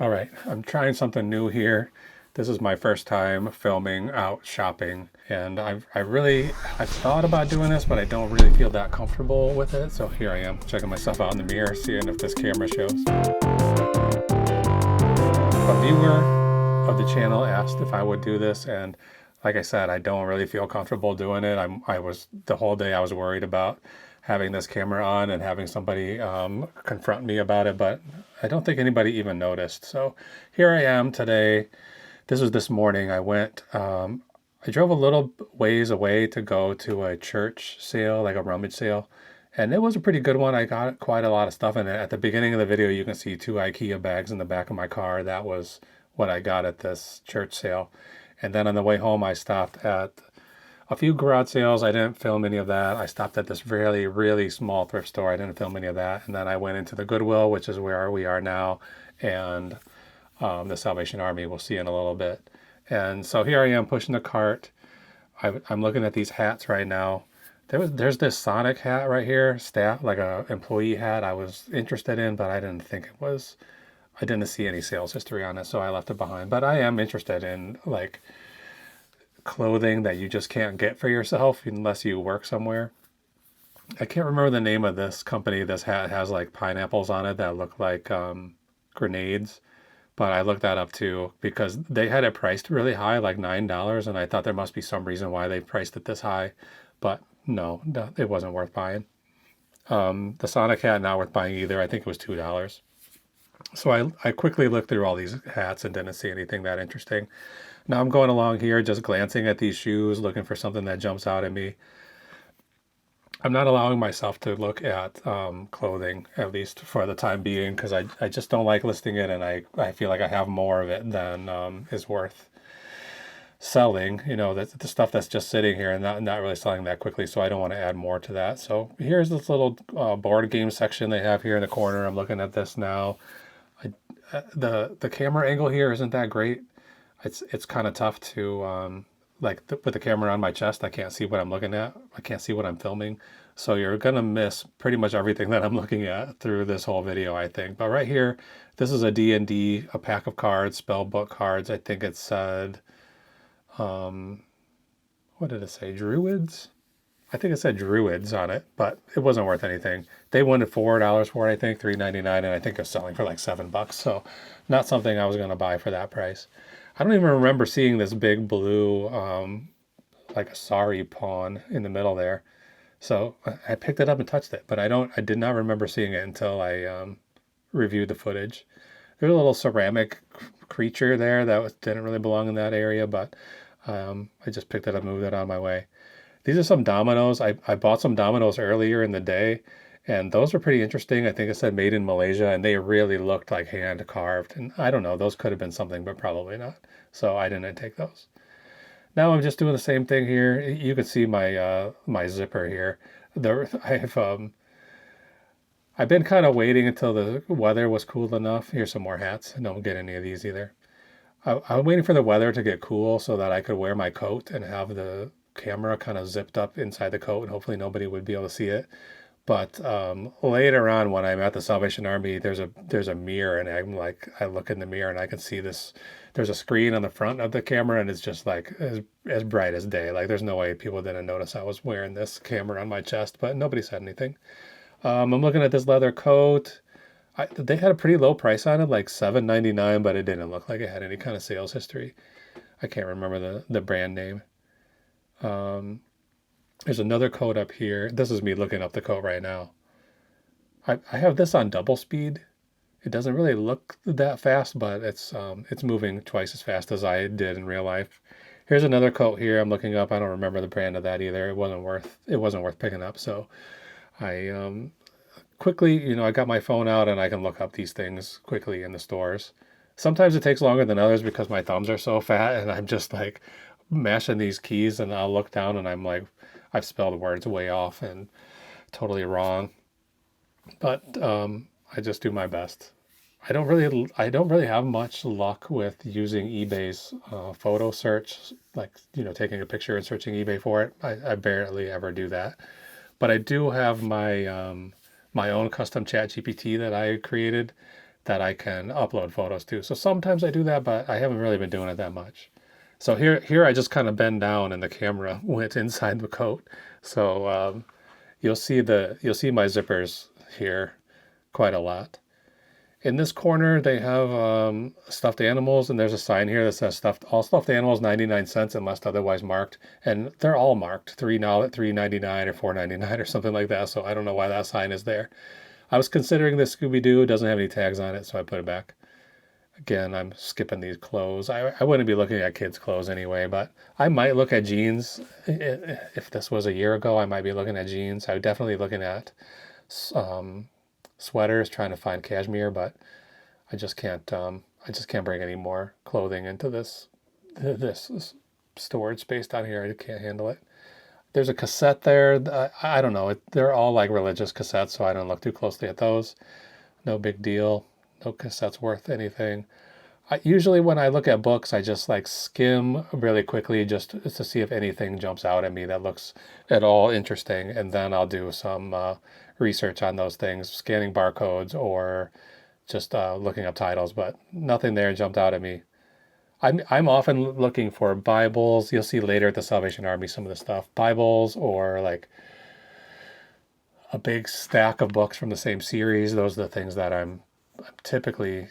All right, I'm trying something new here. This is my first time filming out shopping, and I've thought about doing this, but I don't really feel that comfortable with it. So here I am, checking myself out in the mirror, seeing if this camera shows. A viewer of the channel asked if I would do this, and like I said, I don't really feel comfortable doing it. The whole day I was worried about having this camera on and having somebody confront me about it, but I don't think anybody even noticed. So here I am today. This was this morning. I drove a little ways away to go to a church sale, like a rummage sale. And it was a pretty good one. I got quite a lot of stuff in it. At the beginning of the video, you can see 2 IKEA bags in the back of my car. That was what I got at this church sale. And then on the way home, I stopped at a few garage sales. I didn't film any of that. I stopped at this really, really small thrift store. I didn't film any of that. And then I went into the Goodwill, which is where we are now, and the Salvation Army. We'll see in a little bit. And so here I am pushing the cart. I'm looking at these hats right now. There's this Sonic hat right here, like a employee hat I was interested in, but I didn't see any sales history on it, so I left it behind. But I am interested in like clothing that you just can't get for yourself unless you work somewhere. I can't remember the name of this company. This hat has like pineapples on it that look like grenades. But I looked that up too because they had it priced really high, like $9, and I thought there must be some reason why they priced it this high. But no, it wasn't worth buying. The Sonic hat, not worth buying either. I think it was $2. So I quickly looked through all these hats and didn't see anything that interesting. Now I'm going along here just glancing at these shoes, looking for something that jumps out at me. I'm not allowing myself to look at clothing, at least for the time being, because I just don't like listing it, and I feel like I have more of it than is worth selling. You know, the stuff that's just sitting here and not really selling that quickly, so I don't want to add more to that. So here's this little board game section they have here in the corner. I'm looking at this now. The camera angle here isn't that great. It's kind of tough to with the camera on my chest. I can't see what I'm looking at. I can't see what I'm filming. So you're gonna miss pretty much everything that I'm looking at through this whole video, I think. But right here, this is a D&D, a pack of cards, spell book cards. I think it said, what did it say? Druids? I think it said Druids on it, but it wasn't worth anything. They wanted $4 for it, I think, $3.99, and I think it was selling for like $7. So not something I was gonna buy for that price. I don't even remember seeing this big blue, like a sari pawn in the middle there. So I picked it up and touched it, but I did not remember seeing it until I reviewed the footage. There's a little ceramic creature there that didn't really belong in that area, but I just picked it up and moved it on my way. These are some dominoes. I bought some dominoes earlier in the day, and those were pretty interesting. I think it said made in Malaysia, and they really looked like hand carved. And I don't know, those could have been something, but probably not. So I didn't take those. Now I'm just doing the same thing here. You can see my my zipper here. I've been kind of waiting until the weather was cool enough. Here's some more hats. I don't get any of these either. I'm waiting for the weather to get cool so that I could wear my coat and have the camera kind of zipped up inside the coat, and hopefully nobody would be able to see it. But later on, when I'm at the Salvation Army, there's a mirror, and I look in the mirror and I can see this. There's a screen on the front of the camera, and it's just like as bright as day. Like there's no way people didn't notice I was wearing this camera on my chest, but nobody said anything. I'm looking at this leather coat. They had a pretty low price on it, like $7.99, but it didn't look like it had any kind of sales history. I can't remember the brand name. There's another coat up here. This is me looking up the coat right now. I have this on double speed. It doesn't really look that fast, but it's moving twice as fast as I did in real life. Here's another coat here I'm looking up. I don't remember the brand of that either. It wasn't worth picking up. So I quickly, I got my phone out and I can look up these things quickly in the stores. Sometimes it takes longer than others because my thumbs are so fat and I'm just like mashing these keys, and I'll look down and I'm like, I've spelled words way off and totally wrong. But I just do my best. I don't really have much luck with using eBay's photo search, like taking a picture and searching eBay for it. I barely ever do that. But I do have my my own custom chat GPT that I created that I can upload photos to. So sometimes I do that, but I haven't really been doing it that much. So here I just kind of bend down and the camera went inside the coat. So you'll see my zippers here quite a lot. In this corner, they have stuffed animals, and there's a sign here that says all stuffed animals 99 cents unless otherwise marked, and they're all marked $3.99 or $4.99 or something like that. So I don't know why that sign is there. I was considering this Scooby-Doo. It doesn't have any tags on it, so I put it back. Again, I'm skipping these clothes. I wouldn't be looking at kids' clothes anyway, but I might look at jeans. If this was a year ago, I might be looking at jeans. I would definitely looking at sweaters, trying to find cashmere, but I just can't. I just can't bring any more clothing into this storage space down here. I can't handle it. There's a cassette there. I don't know. They're all like religious cassettes, so I don't look too closely at those. No big deal. No cassette's worth anything. Usually when I look at books, I just like skim really quickly just to see if anything jumps out at me that looks at all interesting. And then I'll do some research on those things, scanning barcodes or just looking up titles, but nothing there jumped out at me. I'm often looking for Bibles. You'll see later at the Salvation Army some of the stuff. Bibles or like a big stack of books from the same series. Those are the things that I'm typically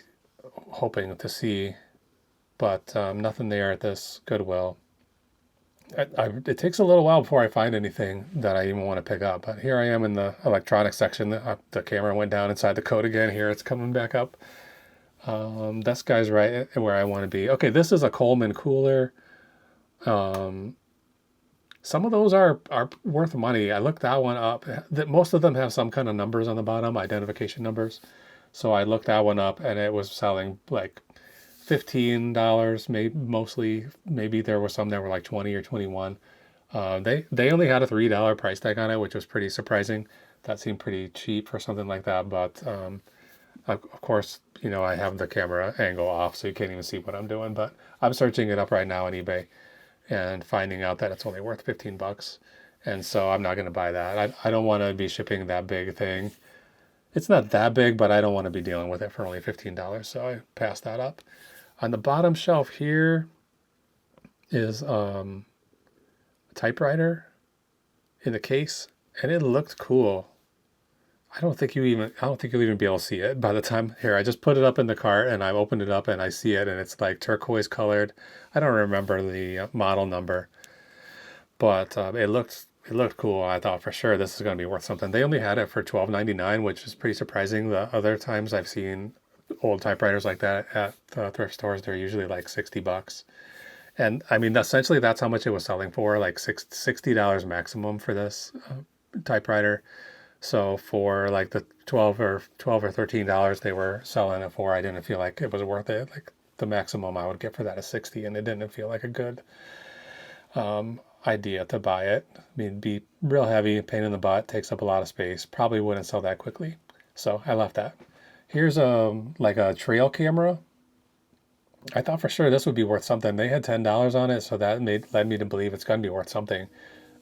hoping to see, but nothing there at this Goodwill. It takes a little while before I find anything that I even want to pick up, but here I am in the electronics section. The camera went down inside the coat again. Here it's coming back up. This guy's right where I want to be. Okay, this is a Coleman cooler. Some of those are worth money. I looked that one up. Most of them have some kind of numbers on the bottom, identification numbers. So I looked that one up, and it was selling like $15, mostly. Maybe there were some that were like 20 or 21. They only had a $3 price tag on it, which was pretty surprising. That seemed pretty cheap for something like that. But of course, I have the camera angle off, so you can't even see what I'm doing. But I'm searching it up right now on eBay and finding out that it's only worth $15. And so I'm not going to buy that. I don't want to be shipping that big thing. It's not that big, but I don't want to be dealing with it for only $15, so I passed that up. On the bottom shelf here is a typewriter in the case, and it looked cool. I don't think you'll even be able to see it by the time here. I just put it up in the cart and I opened it up and I see it, and it's like turquoise colored. I don't remember the model number, but it looked cool. I thought for sure this is going to be worth something. They only had it for $12.99, which is pretty surprising. The other times I've seen old typewriters like that at thrift stores, they're usually like $60. And I mean, essentially that's how much it was selling for, like $60 maximum for this typewriter. So for like the $12 or $13 they were selling it for, I didn't feel like it was worth it. Like the maximum I would get for that is 60, and it didn't feel like a good idea to buy it. I mean, it'd be real heavy, pain in the butt, takes up a lot of space, probably wouldn't sell that quickly. So I left that. Here's like a trail camera. I thought for sure this would be worth something. They had $10 on it, so that led me to believe it's going to be worth something.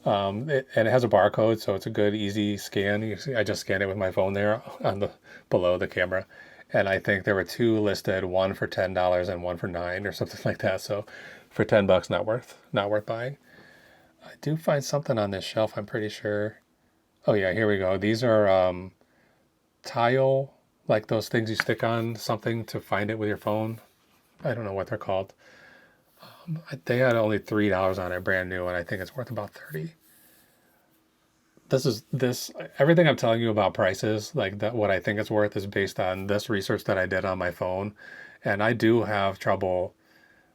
And it has a barcode, so it's a good, easy scan. You see, I just scanned it with my phone there on below the camera, and I think there were two listed, one for $10 and one for $9 or something like that. So for $10, not worth buying. I do find something on this shelf, I'm pretty sure. Oh yeah, here we go. These are tile, like those things you stick on something to find it with your phone. I don't know what they're called. They had only $3 on it, brand new, and I think it's worth about 30. Everything I'm telling you about prices, like that, what I think it's worth is based on this research that I did on my phone. And I do have trouble,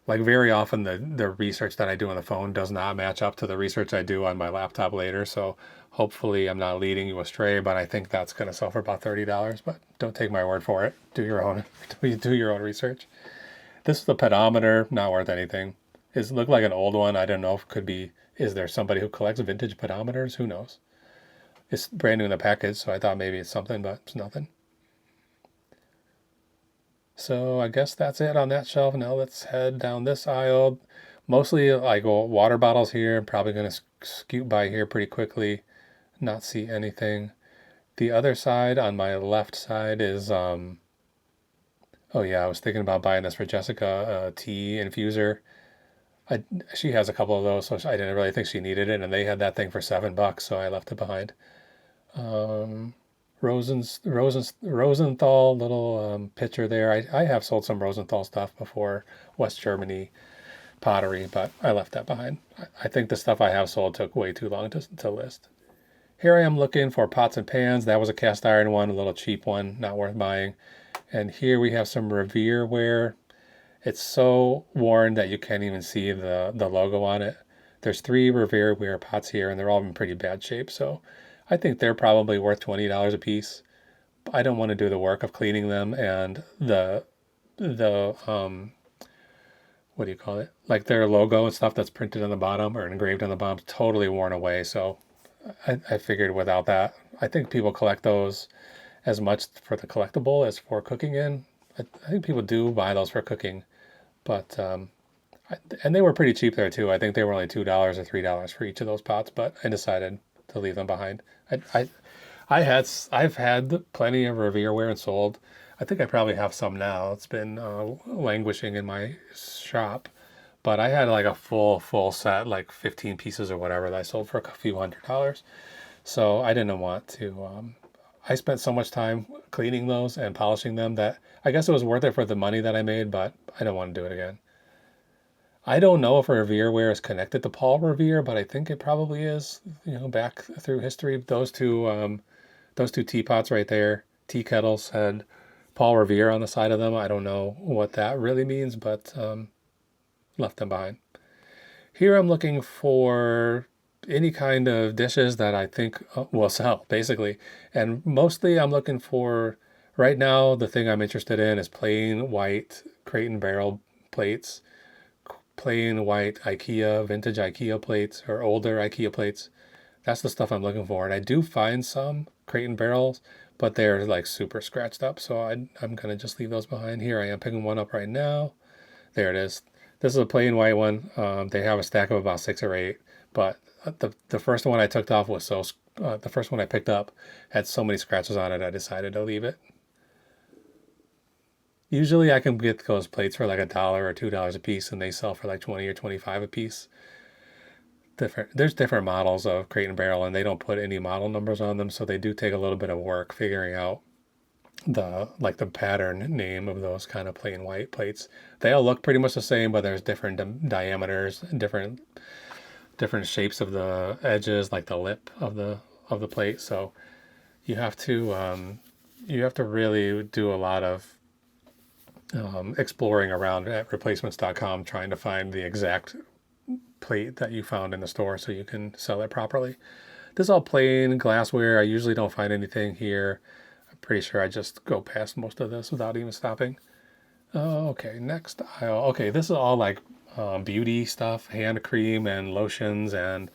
like very often the research that I do on the phone does not match up to the research I do on my laptop later. So hopefully I'm not leading you astray, but I think that's going to sell for about $30, but don't take my word for it. Do your own research. This is the pedometer, not worth anything. It looked like an old one. I don't know if it could be, is there somebody who collects vintage pedometers? Who knows? It's brand new in the package, so I thought maybe it's something, but it's nothing. So I guess that's it on that shelf. Now let's head down this aisle. Mostly like water bottles here. I'm probably going to scoot by here pretty quickly, not see anything. The other side, on my left side, is Oh yeah, I was thinking about buying this for Jessica, a tea infuser. I, she has a couple of those, so I didn't really think she needed it, and they had that thing for $7, so I left it behind. Um, Rosenthal little pitcher there. I have sold some Rosenthal stuff before, West Germany pottery, but I left that behind. I think the stuff I have sold took way too long to list. Here I am looking for pots and pans. That was a cast iron one, a little cheap one, not worth buying. And here we have some Revere ware. It's so worn that you can't even see the logo on it. There's 3 Revere ware pots here, and they're all in pretty bad shape. So I think they're probably worth $20 a piece. I don't want to do the work of cleaning them, and the what do you call it? Like their logo and stuff that's printed on the bottom or engraved on the bottom, totally worn away. So I figured without that, I think people collect those as much for the collectible as for cooking in. I think people do buy those for cooking, but and they were pretty cheap there too. I think they were only $2 or $3 for each of those pots, but I decided to leave them behind. I've had plenty of Revereware and sold. I think I probably have some now. It's been languishing in my shop, but I had like a full set, like 15 pieces or whatever that I sold for a few $100s. So I didn't want to. I spent so much time cleaning those and polishing them that I guess it was worth it for the money that I made, but I don't want to do it again. I don't know if Revereware is connected to Paul Revere, but I think it probably is. You know, back through history, those two teapots right there, tea kettles, had Paul Revere on the side of them. I don't know what that really means, but left them behind. Here I'm looking for any kind of dishes that I think will sell, basically. And mostly I'm looking for, right now, the thing I'm interested in is plain white crate and barrel plates, plain white IKEA, vintage IKEA plates, or older IKEA plates. That's the stuff I'm looking for. And I do find some crate and barrels, but they're like super scratched up. So I'm going to just leave those behind. Here I am picking one up right now. There it is. This is a plain white one. They have a stack of about 6 or 8, but the first one I took off was the first one I picked up had so many scratches on it, I decided to leave it. Usually I can get those plates for like $1 or $2 a piece, and they sell for like 20 or 25 a piece. There's different models of crate and barrel, and they don't put any model numbers on them, so they do take a little bit of work figuring out the pattern name of those kind of plain white plates. They all look pretty much the same, but there's different diameters and different shapes of the edges, like the lip of the plate. So you have to really do a lot of exploring around at replacements.com, trying to find the exact plate that you found in the store so you can sell it properly. This is all plain glassware. I usually don't find anything here. I'm pretty sure I just go past most of this without even stopping. Okay, next aisle. Okay, this is all like beauty stuff, hand cream and lotions and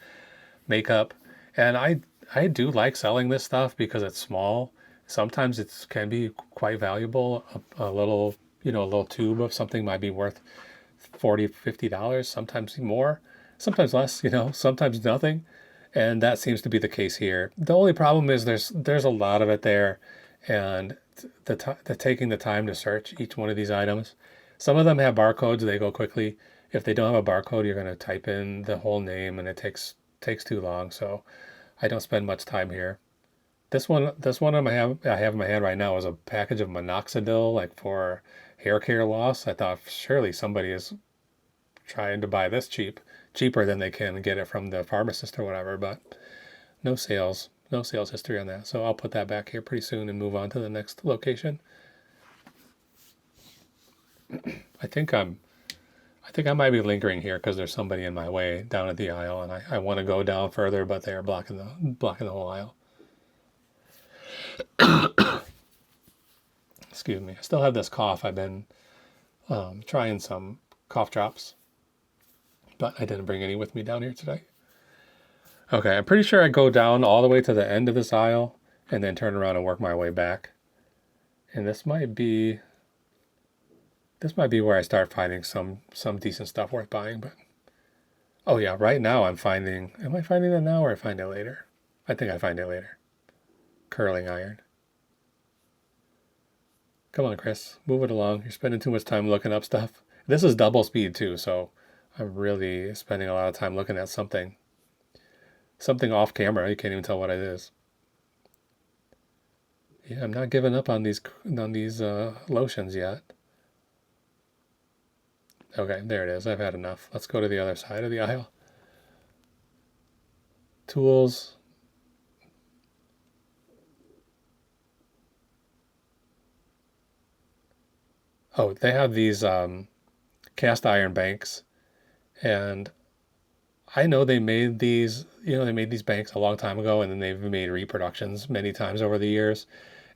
makeup. And I do like selling this stuff because it's small. Sometimes it can be quite valuable. A little, a little tube of something might be worth $40, $50, sometimes more, sometimes less, sometimes nothing. And that seems to be the case here. The only problem is there's a lot of it there, and the taking the time to search each one of these items. Some of them have barcodes, they go quickly. If they don't have a barcode, you're going to type in the whole name, and it takes too long. So I don't spend much time here. This one I have in my hand right now is a package of minoxidil, like for hair care loss. I thought surely somebody is trying to buy this cheaper than they can get it from the pharmacist or whatever, but no sales history on that. So I'll put that back here pretty soon and move on to the next location. I think I might be lingering here because there's somebody in my way down at the aisle, and I want to go down further, but they're blocking the whole aisle. Excuse me. I still have this cough. I've been trying some cough drops, but I didn't bring any with me down here today. Okay, I'm pretty sure I go down all the way to the end of this aisle and then turn around and work my way back. And this might be where I start finding some decent stuff worth buying. But oh yeah, right now am I finding it now or I find it later? I think I find it later. Curling iron. Come on, Chris, move it along. You're spending too much time looking up stuff. This is double speed too, so I'm really spending a lot of time looking at something off camera. You can't even tell what it is. Yeah, I'm not giving up on these lotions yet. Okay, there it is. I've had enough. Let's go to the other side of the aisle. Tools. Oh, they have these cast iron banks, and I know they made these, they made these banks a long time ago, and then they've made reproductions many times over the years,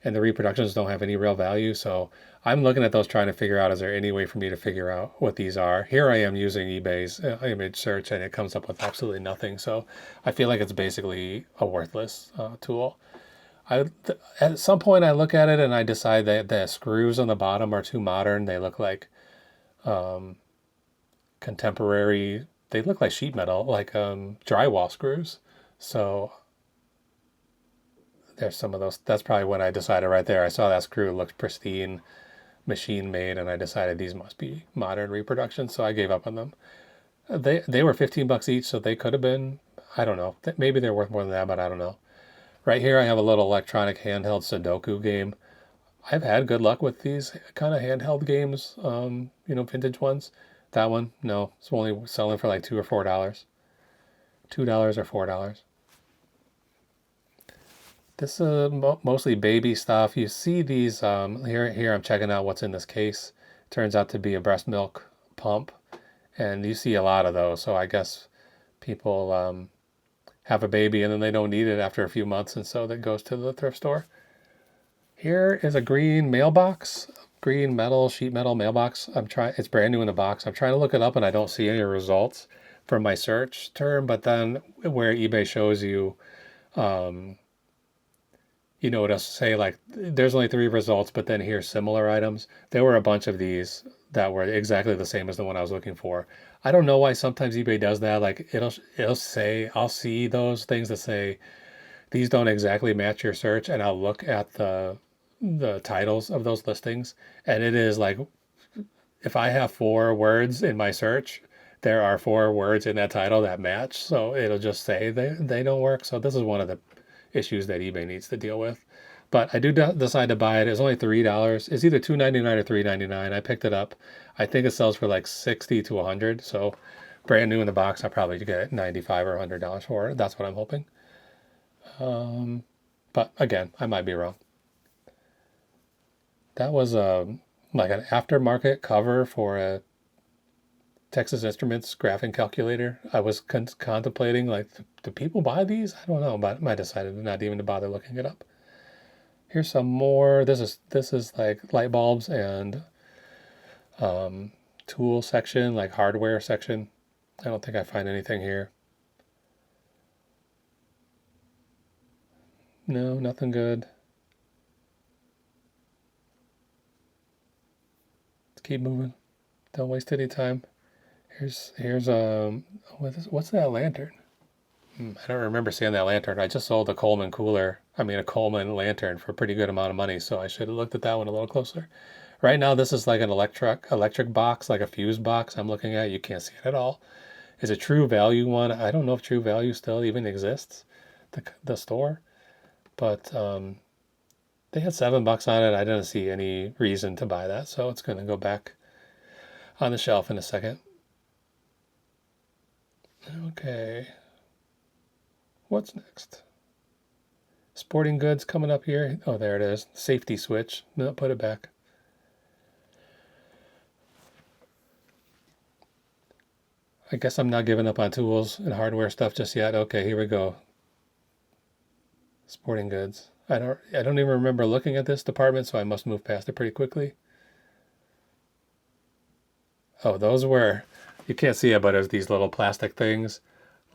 and the reproductions don't have any real value. So I'm looking at those trying to figure out, is there any way for me to figure out what these are? Here I am using eBay's image search, and it comes up with absolutely nothing. So I feel like it's basically a worthless tool. At some point I look at it and I decide that the screws on the bottom are too modern. They look like contemporary. They look like sheet metal, like drywall screws. So there's some of those. That's probably when I decided right there. I saw that screw looked pristine, machine made, and I decided these must be modern reproductions. So I gave up on them. They were $15 each, so they could have been. I don't know. Maybe they're worth more than that, but I don't know. Right here, I have a little electronic handheld Sudoku game. I've had good luck with these kind of handheld games, vintage ones. That one, no, it's only selling for like $2 or $4. $2 or $4. This is mostly baby stuff. You see these here. I'm checking out what's in this case. Turns out to be a breast milk pump, and you see a lot of those. So I guess people have a baby and then they don't need it after a few months, and so that goes to the thrift store. Here is a green mailbox, green metal, sheet metal mailbox. It's brand new in the box. I'm trying to look it up and I don't see any results from my search term, but then where eBay shows you, it'll say like, there's only 3 results, but then here's similar items. There were a bunch of these that were exactly the same as the one I was looking for. I don't know why sometimes eBay does that. Like it'll say, I'll see those things that say, these don't exactly match your search, and I'll look at the titles of those listings, and it is like, if I have 4 words in my search, there are 4 words in that title that match. So it'll just say they don't work. So this is one of the issues that eBay needs to deal with. But I do decide to buy it. It's only $3. It's either $2.99 or $3.99. I picked it up. I think it sells for like $60 to $100. So brand new in the box, I probably get $95 or $100 for it. That's what I'm hoping. But again, I might be wrong. That was like an aftermarket cover for a Texas Instruments graphing calculator. I was contemplating, like, do people buy these? I don't know, but I decided not even to bother looking it up. Here's some more. This is like light bulbs and tool section, like hardware section. I don't think I find anything here. No, nothing good. Let's keep moving. Don't waste any time. Here's what's that lantern? I don't remember seeing that lantern. I just sold a Coleman a Coleman lantern for a pretty good amount of money, so I should have looked at that one a little closer. Right now, this is like an electric box, like a fuse box I'm looking at. You can't see it at all. Is a True Value one. I don't know if True Value still even exists, the store, but they had $7 on it. I didn't see any reason to buy that, so it's going to go back on the shelf in a second. Okay. What's next? Sporting goods coming up here. Oh, there it is. Safety switch. No, put it back. I guess I'm not giving up on tools and hardware stuff just yet. Okay, here we go. Sporting goods. I don't even remember looking at this department, so I must move past it pretty quickly. Oh, those were, you can't see it, but it was these little plastic things.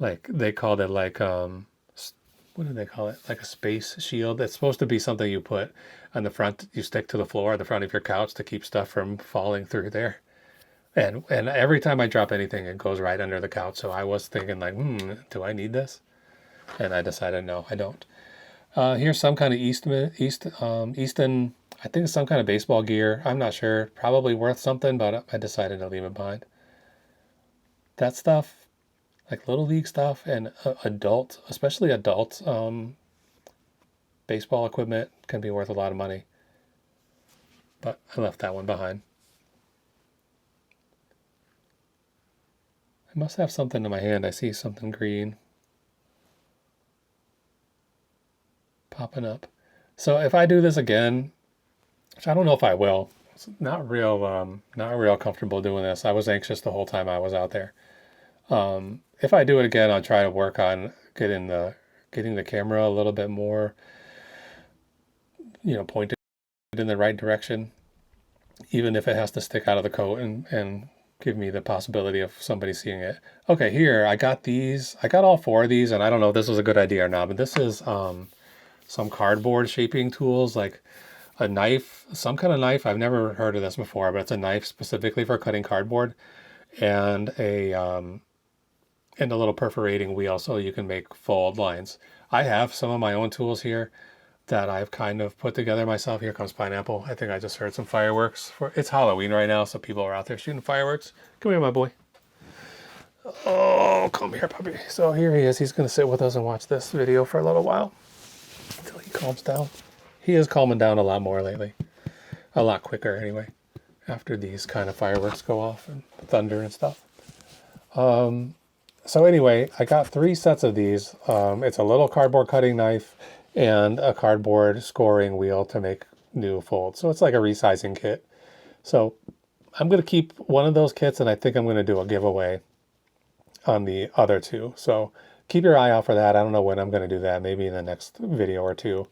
Like they called it like what do they call it? Like a space shield. It's supposed to be something you put on the front, you stick to the floor at the front of your couch to keep stuff from falling through there. And every time I drop anything, it goes right under the couch. So I was thinking like, do I need this? And I decided no, I don't. Here's some kind of Easton I think it's some kind of baseball gear. I'm not sure. Probably worth something, but I decided to leave it behind. That stuff, like Little League stuff and adult, especially adult baseball equipment can be worth a lot of money. But I left that one behind. I must have something in my hand. I see something green popping up. So if I do this again, which I don't know if I will, it's not real comfortable doing this. I was anxious the whole time I was out there. If I do it again, I'll try to work on getting the camera a little bit more, pointed in the right direction, even if it has to stick out of the coat and give me the possibility of somebody seeing it. Okay, here I got these. I got all 4 of these, and I don't know if this was a good idea or not, but this is some cardboard shaping tools, like a knife, some kind of knife. I've never heard of this before, but it's a knife specifically for cutting cardboard, and a little perforating wheel so you can make fold lines. I have some of my own tools here that I've kind of put together myself. Here comes Pineapple. I think I just heard some fireworks. It's Halloween right now, so people are out there shooting fireworks. Come here, my boy. Oh, come here, puppy. So here he is. He's going to sit with us and watch this video for a little while until he calms down. He is calming down a lot more lately. A lot quicker, anyway, after these kind of fireworks go off and thunder and stuff. So anyway, I got 3 sets of these. It's a little cardboard cutting knife and a cardboard scoring wheel to make new folds. So it's like a resizing kit. So I'm going to keep one of those kits, and I think I'm going to do a giveaway on the other 2. So keep your eye out for that. I don't know when I'm going to do that. Maybe in the next video or 2.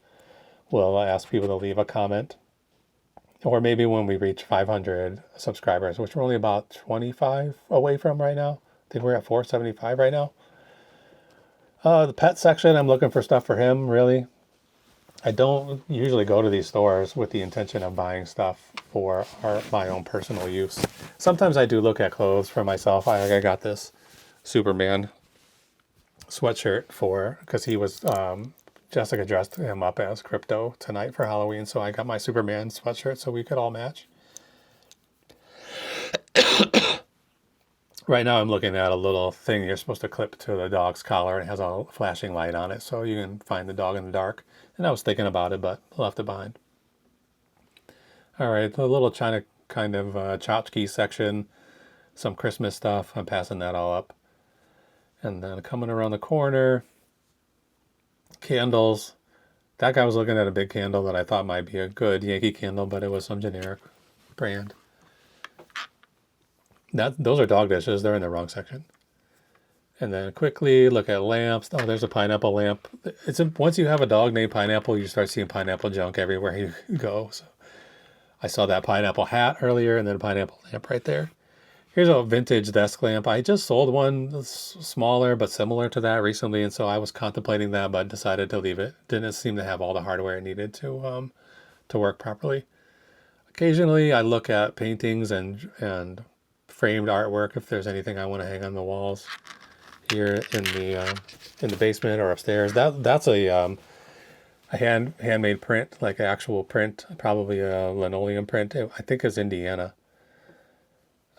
We'll ask people to leave a comment. Or maybe when we reach 500 subscribers, which we're only about 25 away from right now. I think we're at 475 right now. The pet section, I'm looking for stuff for him, really. I don't usually go to these stores with the intention of buying stuff for my own personal use. Sometimes I do look at clothes for myself. I got this Superman sweatshirt because he was, Jessica dressed him up as Crypto tonight for Halloween, so I got my Superman sweatshirt so we could all match. Right now I'm looking at a little thing you're supposed to clip to the dog's collar, and it has a flashing light on it so you can find the dog in the dark. And I was thinking about it, but left it behind. All right, the little China kind of tchotchke section, some Christmas stuff. I'm passing that all up. And then coming around the corner, candles. That guy was looking at a big candle that I thought might be a good Yankee candle, but it was some generic brand. Those are dog dishes. They're in the wrong section. And then quickly look at lamps. Oh, there's a pineapple lamp. Once you have a dog named Pineapple, you start seeing pineapple junk everywhere you go. So I saw that pineapple hat earlier, and then a pineapple lamp right there. Here's a vintage desk lamp. I just sold one smaller but similar to that recently, and so I was contemplating that, but decided to leave it. Didn't seem to have all the hardware it needed to work properly. Occasionally, I look at paintings and framed artwork if there's anything I want to hang on the walls here in the basement or upstairs. That's a handmade print, like an actual print, probably a linoleum print. I think it's Indiana.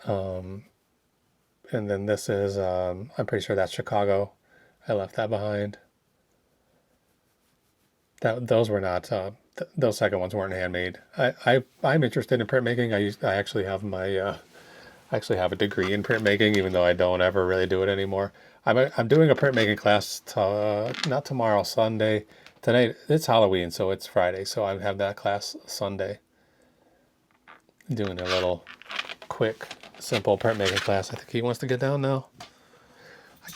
And then this is I'm pretty sure that's Chicago. I left that behind. Those were not those second ones weren't handmade. I'm interested in printmaking. I actually have a degree in printmaking, even though I don't ever really do it anymore. I'm doing a printmaking class not tomorrow, Sunday. Tonight it's Halloween, so it's Friday, so I have that class Sunday. Doing a little quick, simple printmaking class. I think he wants to get down now. I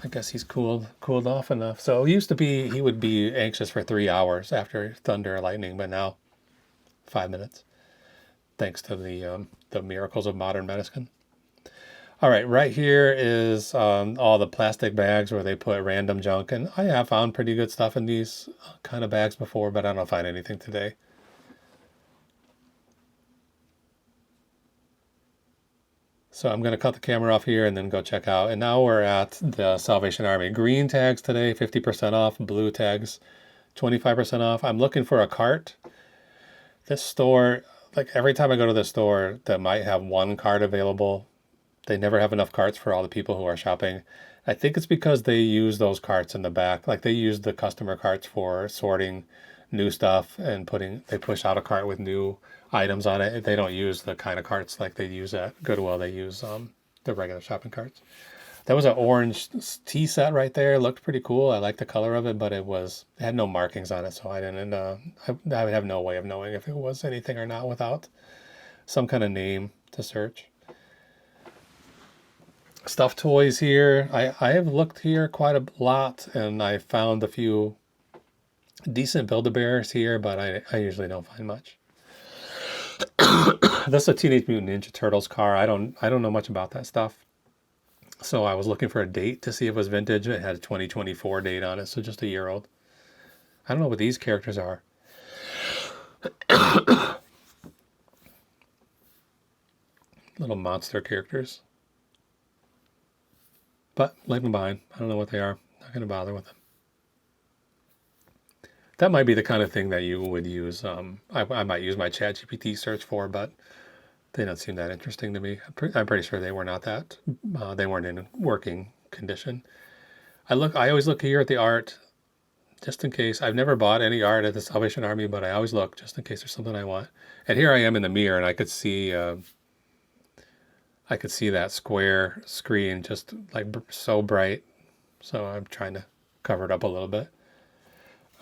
guess he's cooled off enough. So it used to be he would be anxious for 3 hours after thunder or lightning, but now 5 minutes, thanks to the miracles of modern medicine. All right here is all the plastic bags where they put random junk, and I have found pretty good stuff in these kind of bags before, but I don't find anything today. So I'm going to cut the camera off here and then go check out. And now we're at the Salvation Army. Green tags today, 50% off. Blue tags, 25% off. I'm looking for a cart. This store, like every time I go to the store that might have one cart available, they never have enough carts for all the people who are shopping. I think it's because they use those carts in the back. Like they use the customer carts for sorting new stuff and they push out a cart with new items on it. They don't use the kind of carts like they use at Goodwill. They use the regular shopping carts. That was an orange tea set right there. It looked pretty cool. I liked the color of it, but it had no markings on it, so I didn't. I would have no way of knowing if it was anything or not without some kind of name to search. Stuffed toys here. I have looked here quite a lot, and I found a few decent Build-A-Bears here, but I usually don't find much. This is a Teenage Mutant Ninja Turtles car. I don't know much about that stuff. So I was looking for a date to see if it was vintage. It had a 2024 date on it, so just a year old. I don't know what these characters are. Little monster characters. But leave them behind. I don't know what they are. Not going to bother with them. That might be the kind of thing that you would use. I might use my ChatGPT search for, but they don't seem that interesting to me. I'm pretty sure they were not that. They weren't in working condition. I always look here at the art, just in case. I've never bought any art at the Salvation Army, but I always look just in case there's something I want. And here I am in the mirror, and I could see that square screen just like so bright. So I'm trying to cover it up a little bit.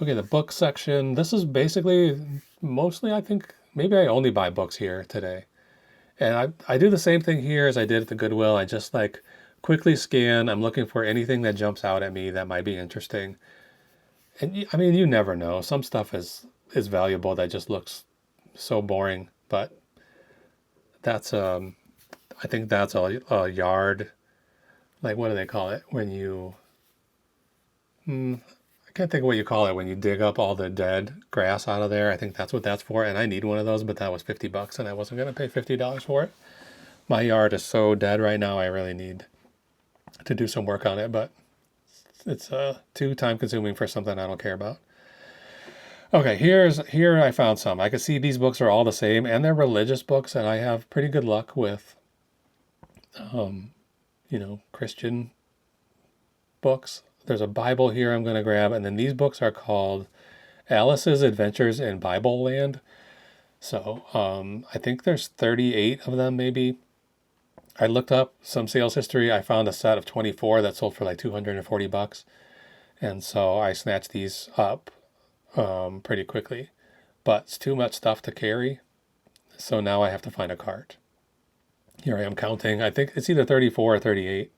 Okay, the book section. This is basically mostly, I think, maybe I only buy books here today. And I do the same thing here as I did at the Goodwill. I just like quickly scan. I'm looking for anything that jumps out at me that might be interesting. And I mean, you never know. Some stuff is valuable that just looks so boring. But that's I think that's a yard. Like, what do they call it when you? I can't think of what you call it when you dig up all the dead grass out of there. I think that's what that's for. And I need one of those, but that was $50 and I wasn't going to pay $50 for it. My yard is so dead right now. I really need to do some work on it, but it's too time consuming for something I don't care about. Okay, here I found some. I can see these books are all the same and they're religious books, and I have pretty good luck with Christian books. There's a Bible here I'm going to grab, and then these books are called Alice's Adventures in Bibleland. So I think there's 38 of them maybe. I looked up some sales history. I found a set of 24 that sold for like $240. And so I snatched these up pretty quickly. But it's too much stuff to carry. So now I have to find a cart. Here I am counting. I think it's either 34 or 38.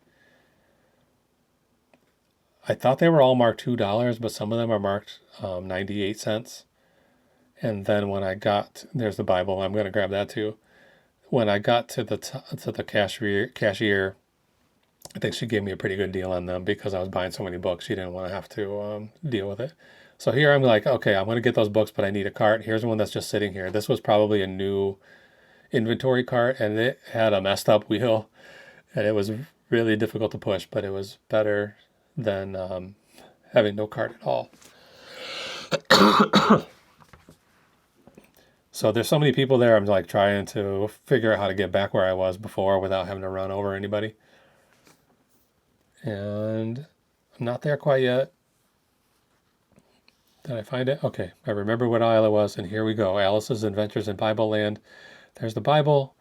I thought they were all marked $2, but some of them are marked 98 cents. And then when I got, there's the Bible. I'm going to grab that too. When I got to the cashier, I think she gave me a pretty good deal on them because I was buying so many books. She didn't want to have to deal with it. So here I'm like, okay, I'm going to get those books, but I need a cart. Here's one that's just sitting here. This was probably a new inventory cart, and it had a messed up wheel, and it was really difficult to push, but it was better than having no cart at all. So there's so many people there. I'm like trying to figure out how to get back where I was before without having to run over anybody. And I'm not there quite yet. Did I find it? Okay, I remember what aisle it was, and here we go. Alice's Adventures in Bibleland. There's the Bible.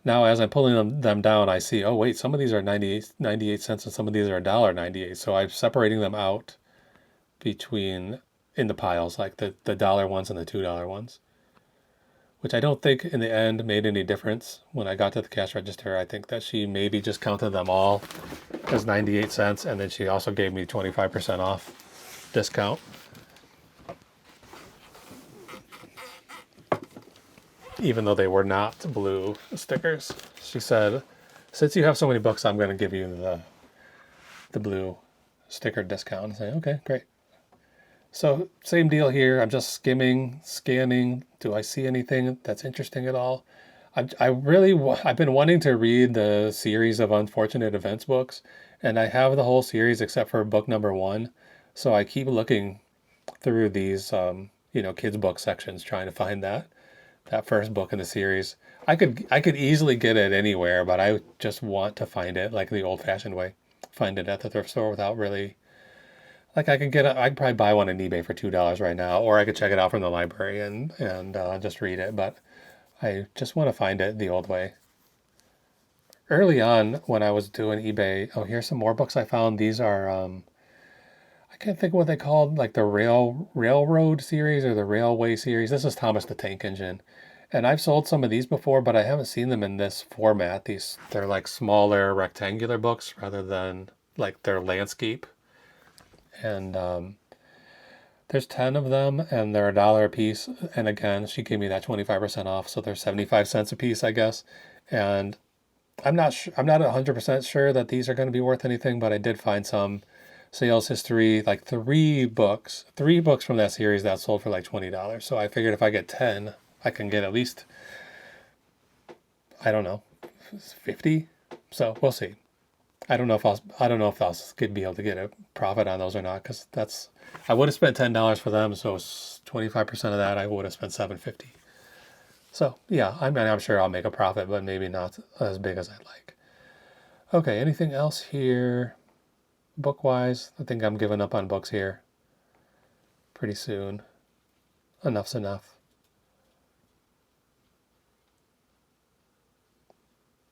Now, as I'm pulling them down, I see, oh, wait, some of these are 98 cents and some of these are $1.98. So I'm separating them out in the piles, like the dollar ones and the $2 ones, which I don't think in the end made any difference. When I got to the cash register, I think that she maybe just counted them all as 98 cents, and then she also gave me 25% off discount. Even though they were not blue stickers. She said, since you have so many books, I'm going to give you the blue sticker discount. I say, okay, great. So same deal here. I'm just skimming, scanning. Do I see anything that's interesting at all? I've been wanting to read the series of Unfortunate Events books, and I have the whole series except for book number 1. So I keep looking through these, kids book sections trying to find that. that first book in the series. I could easily get it anywhere, but I just want to find it like the old-fashioned way. Find it at the thrift store without really like I could probably buy one on eBay for $2 right now, or I could check it out from the library and just read it. But I just want to find it the old way. Early on, when I was doing eBay, oh, here's some more books I found. These are I can't think of what they called, like the railroad series or the railway series. This is Thomas the Tank Engine. And I've sold some of these before, but I haven't seen them in this format. They're like smaller rectangular books rather than like their landscape. And there's 10 of them, and they're $1 a piece. And again, she gave me that 25% off, so they're 75 cents a piece, I guess. And I'm not 100% sure that these are going to be worth anything, but I did find some sales history, like three books from that series that sold for like $20. So I figured if I get 10, I can get at least, I don't know, 50. So we'll see. I don't know if I'll be able to get a profit on those or not, because I would have spent $10 for them, so 25% of that I would have spent $7.50. So yeah, I'm sure I'll make a profit, but maybe not as big as I'd like. Okay, anything else here? Book-wise, I think I'm giving up on books here pretty soon. Enough's enough.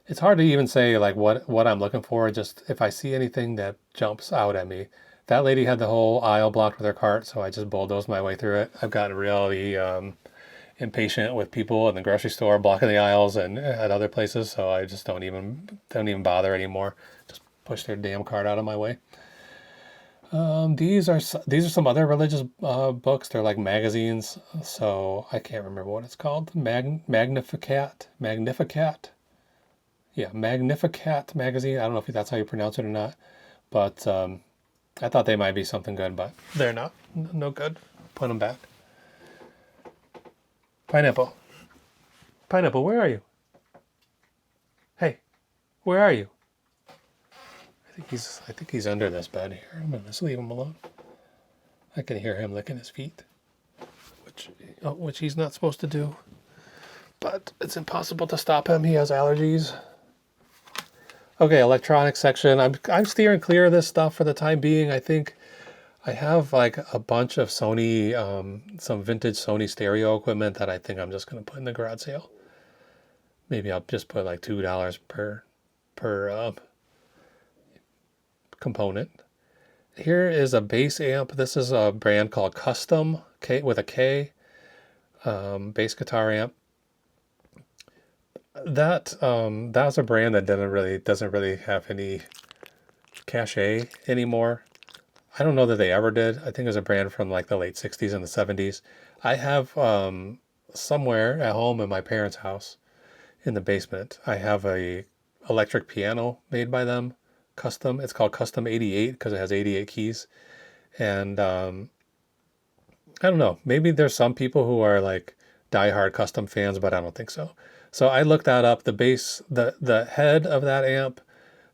It's hard to even say like what I'm looking for. Just if I see anything that jumps out at me. That lady had the whole aisle blocked with her cart, so I just bulldozed my way through it. I've gotten really impatient with people in the grocery store blocking the aisles and at other places, so I just don't even bother anymore. Just push their damn cart out of my way. These are some other religious books. They're like magazines, so I can't remember what it's called. Magnificat. Yeah, Magnificat magazine. I don't know if that's how you pronounce it or not, but I thought they might be something good, but they're not. No good. Put them back. Pineapple, where are you? Hey, where are you? I think he's under this bed here. I'm gonna just leave him alone. I can hear him licking his feet, which he's not supposed to do. But it's impossible to stop him. He has allergies. Okay, electronics section. I'm steering clear of this stuff for the time being. I think I have like a bunch of Sony, some vintage Sony stereo equipment that I think I'm just gonna put in the garage sale. Maybe I'll just put like $2 per component. Here is a bass amp. This is a brand called Custom, K with a K, bass guitar amp. That's a brand that doesn't really have any cachet anymore. I don't know that they ever did. I think it was a brand from like the late 60s and the 70s. I have somewhere at home in my parents' house in the basement, I have a electric piano made by them, custom. It's called Custom 88 because it has 88 keys. And I don't know, maybe there's some people who are like diehard custom fans, but I don't think so. So I looked that up. The bass, the head of that amp,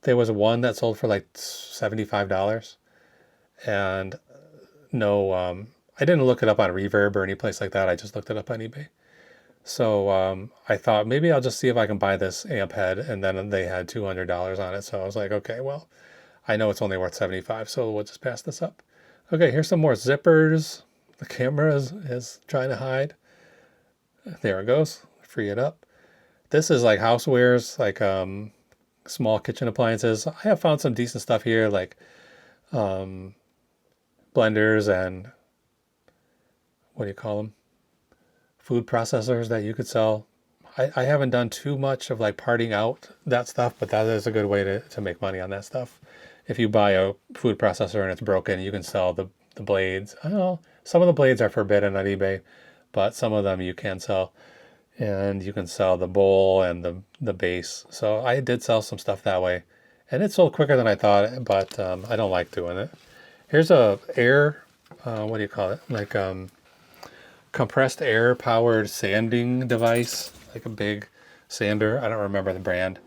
there was one that sold for like $75. And no, I didn't look it up on Reverb or any place like that. I just looked it up on eBay. So I thought maybe I'll just see if I can buy this amp head, and then they had $200 on it. So I was like, okay, well, I know it's only worth $75, so we'll just pass this up. Okay, here's some more zippers. The camera is trying to hide. There it goes. Free it up. This is like housewares, like small kitchen appliances. I have found some decent stuff here, like blenders and what do you call them? Food processors that you could sell. I haven't done too much of like parting out that stuff, but that is a good way to make money on that stuff. If you buy a food processor and it's broken, you can sell the blades. I don't know. Some of the blades are forbidden on eBay, but some of them you can sell. And you can sell the bowl and the base. So I did sell some stuff that way. And it sold quicker than I thought, but I don't like doing it. Here's a air, what do you call it? Like compressed air powered sanding device, like a big sander. I don't remember the brand.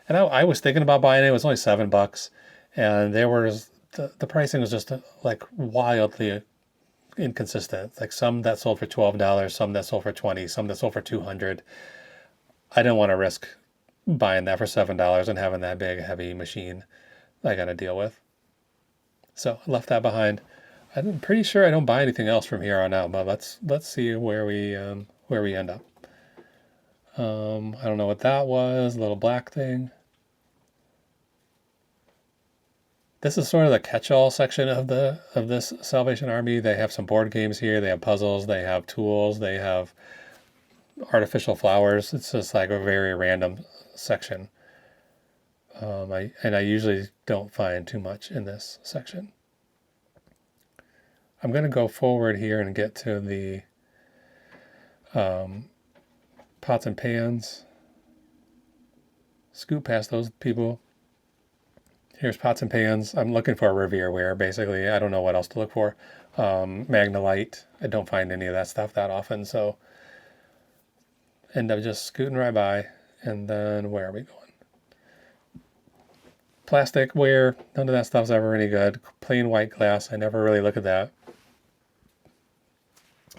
And I was thinking about buying it. It was only $7. And there was, the pricing was just like wildly inconsistent. Like some that sold for $12, some that sold for $20, some that sold for $200. I didn't want to risk buying that for $7 and having that big heavy machine I got to deal with. So I left that behind. I'm pretty sure I don't buy anything else from here on out, but let's see where we end up. I don't know what that was. A little black thing. This is sort of the catch-all section of this Salvation Army. They have some board games here. They have puzzles. They have tools. They have artificial flowers. It's just like a very random section. I usually don't find too much in this section. I'm going to go forward here and get to the pots and pans. Scoot past those people. Here's pots and pans. I'm looking for Revereware, basically. I don't know what else to look for. Magnolite. I don't find any of that stuff that often, so end up just scooting right by. And then where are we going? Plasticware. None of that stuff's ever any good. Plain white glass. I never really look at that.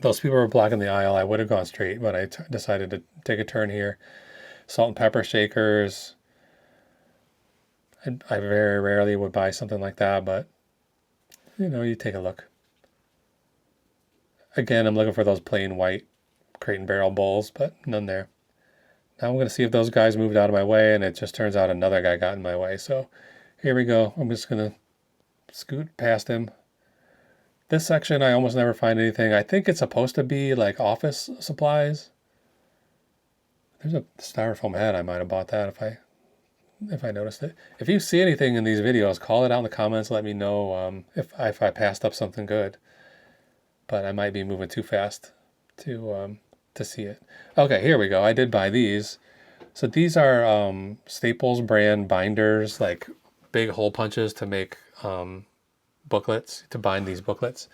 Those people were blocking the aisle. I would have gone straight, but I decided to take a turn here. Salt and pepper shakers. I very rarely would buy something like that, but you take a look. Again, I'm looking for those plain white crate and barrel bowls, but none there. Now I'm going to see if those guys moved out of my way, and it just turns out another guy got in my way. So here we go. I'm just going to scoot past him. This section, I almost never find anything. I think it's supposed to be like office supplies. There's a styrofoam head. I might have bought that if I noticed it. If you see anything in these videos, call it out in the comments. Let me know if I passed up something good. But I might be moving too fast to see it. Okay, here we go. I did buy these. So these are Staples brand binders, like big hole punches to make booklets, to bind these booklets.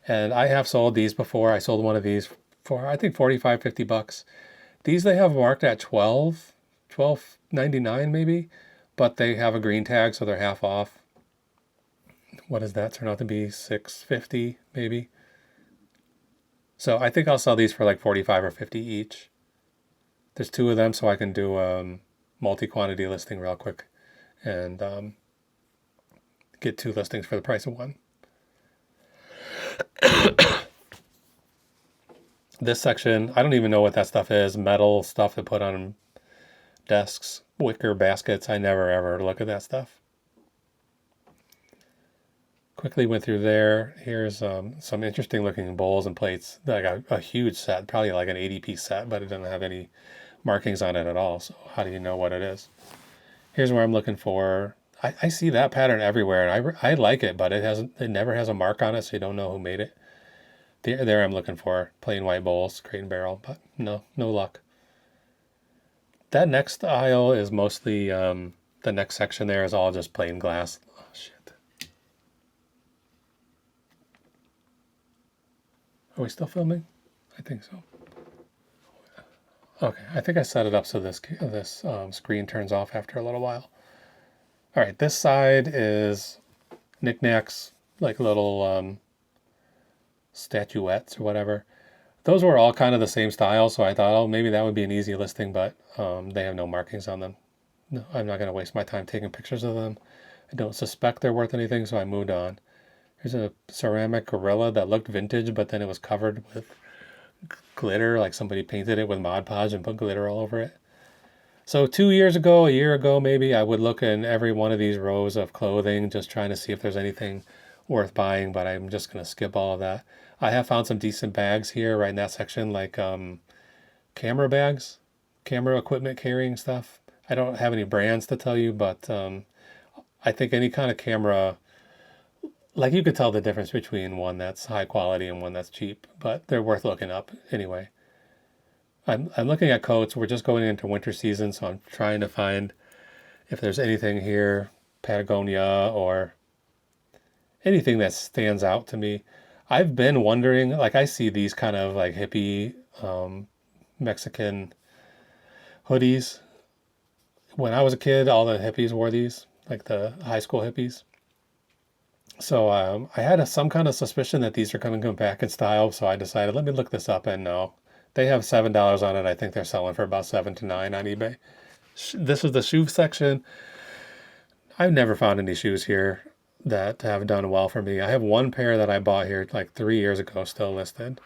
And I have sold these before. I sold one of these for, I think, $45-50. These they have marked at $12.99 maybe, but they have a green tag, so they're half off. What does that turn out to be? $6.50 maybe. So I think I'll sell these for like $45 or $50 each. There's two of them, so I can do a multi-quantity listing real quick and get two listings for the price of one. This section, I don't even know what that stuff is. Metal stuff to put on desks, wicker baskets. I never ever look at that stuff. Quickly went through there. Here's some interesting looking bowls and plates. I got a huge set, probably like an 80-piece set, but it doesn't have any markings on it at all. So how do you know what it is? Here's where I'm looking for. I see that pattern everywhere, and I like it, but it never has a mark on it, so you don't know who made it. There I'm looking for plain white bowls, crate and barrel, but no luck. That next aisle is mostly the next section there is all just plain glass. Oh shit. Are we still filming? I think so. Okay, I think I set it up so this screen turns off after a little while. All right, this side is knickknacks, like little statuettes or whatever. Those were all kind of the same style, so I thought, oh, maybe that would be an easy listing, but they have no markings on them. No, I'm not going to waste my time taking pictures of them. I don't suspect they're worth anything, so I moved on. Here's a ceramic gorilla that looked vintage, but then it was covered with glitter, like somebody painted it with Mod Podge and put glitter all over it. So 2 years ago, a year ago maybe, I would look in every one of these rows of clothing, just trying to see if there's anything worth buying, but I'm just going to skip all of that. I have found some decent bags here, right in that section, like camera bags, camera equipment carrying stuff. I don't have any brands to tell you, but I think any kind of camera, like you could tell the difference between one that's high quality and one that's cheap, but they're worth looking up anyway. I'm looking at coats. We're just going into winter season, so I'm trying to find if there's anything here, Patagonia or anything that stands out to me. I've been wondering, like I see these kind of like hippie Mexican hoodies. When I was a kid, all the hippies wore these, like the high school hippies. So I had some kind of suspicion that these are going to come back in style, so I decided, let me look this up, and no. They have $7 on it. I think they're selling for about 7 to 9 on eBay. This is the shoe section. I've never found any shoes here that have done well for me. I have one pair that I bought here like 3 years ago, still listed.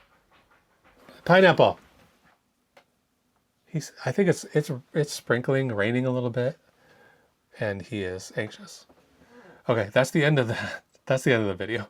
Pineapple. I think it's sprinkling, raining a little bit, and he is anxious. Okay, that's the end of the video.